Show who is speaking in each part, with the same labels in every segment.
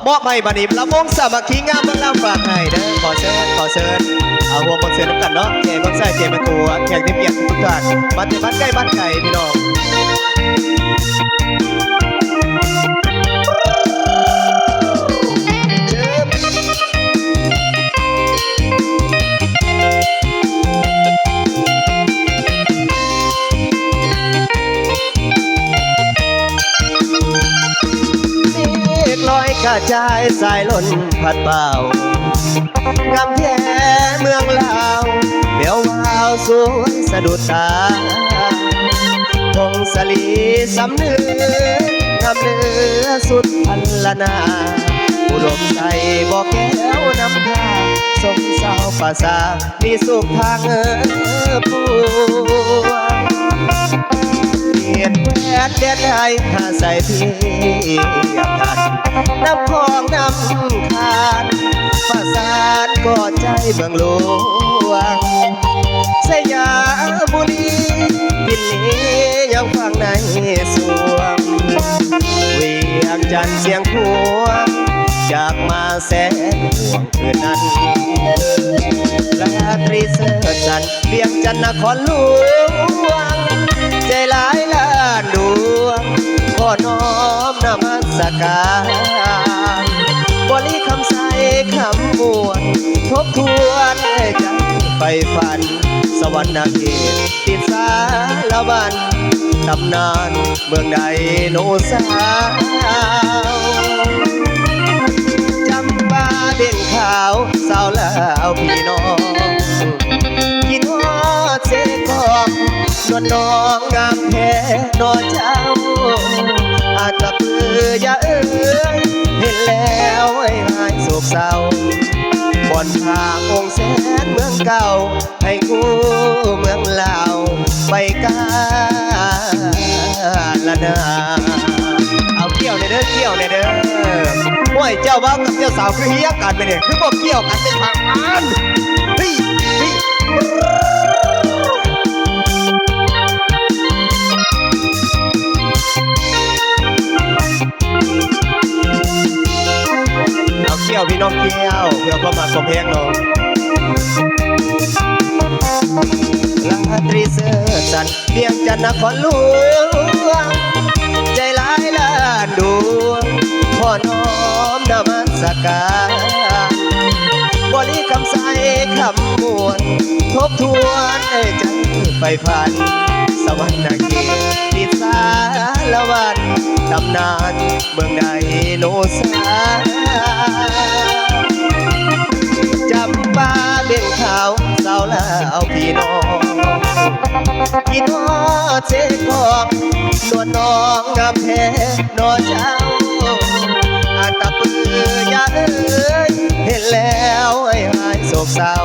Speaker 1: มอบให้บัดนี้ลำวงสามัคคีงามเมืองลำฝากให้เด้อขอเชิญเอาหัวบนเสือน้ำกันเนาะเจมันใส่เจมันตัวแขกที่เปียกทุกท่านบ้านใกล้บ้านไก่พี่น้องลอยกระจายสายล้นพัดเบางามแท้เมืองลาวเดี๋ยววาวสวยสะดุดตาพงสลีสำเนืองามเนื้อสุดพันละนาอุดมใจบอกแก้วนำพาสมเศร้าภาษามีสุขทางปวงเกียรติแหวนเด็ดให้หาใส่พี่อยากทันน้ำคลองน้ำคานประสานกอดใจเมืองหลวงสยามบุรีดินนี้ยังฟังในสวงเวียงจันทร์เสียงพวงจากมาแสนห่วงคืนนั้นราตรีเสิร์ชจันเวียงจันทร์นครหลวงใจหลายล้านดวงขอน้อมนมัสการบริคำใสคำมวลทบทวนให้ใจไปฝันสวรรค์เขตติดสารบันตำนานเมืองใดโนสาวจำปาเด่นขาวสาวลาวพี่น้องกินฮอดเสกองนวลน้องงามแท้นอเจ้าอาจจะเพื่อเอ้ยเห็นแล้วไอ้หายโศกเศร้าบ่อนพาองค์แสนเมืองเก่าให้กูเมืองลาวไปกาละนาเอาเกี่ยวในเด้อเกี่ยวในเด้อห้วยเจ้าบ้ากับเจ้าสาวคือเฮียกันไปเนี่ยคือบอกเกี่ยวกันเป็นทางการพี่เอาเกี่ยวพี่น้องเกี่ยวเพื่อความมาสมเพลงน้องราตรีเสิร์ชจันเวียงจันทร์นครหลวงใจหลายล้านดวงขอน้อมนมัสการบริคำใสคำมวลทบทวนให้ใจไปฝันสวรรค์เขตติดสารวันตำนานเมืองใดโนสาจำปาเด่นขาวสาวลาวพี่น้องกินฮอดเสกองนวลน้องงามแท้นอเจ้าอาตะปือยาเอ้ยเห็นแล้วไอ้หายโศกเศร้า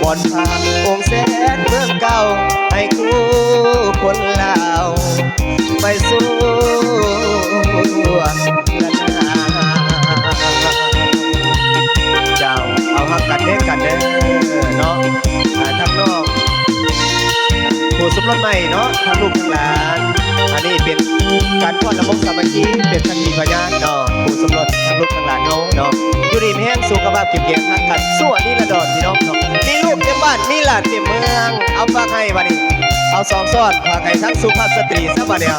Speaker 1: บ่อนพาองค์แสนเมืองเก่าให้กูคนลาวไปสู่ละนาเจ้าเอาหักกันเด้กันเด้อเนาะทั้งนอกผู้สมรสใหม่เนาะทั้งลูกทั้งหลานอันนี้เป็นการทอดระบบสามัคคีเป็นสักขีพยานเนาะผู้สมรสทั้งลูกทั้งหลานเนาะอยู่ดีมีแห้งสุขภาพเข้มแข็งทักกันส่วนนี่ละดอนพี่น้องเนาะมีลูกเต็มบ้านมีหลานเต็มเมืองเอาฝากให้บัดนี้เอาสองซ้อนฝากให้ทั้งสุภาพสตรีซะบัดเนี่ย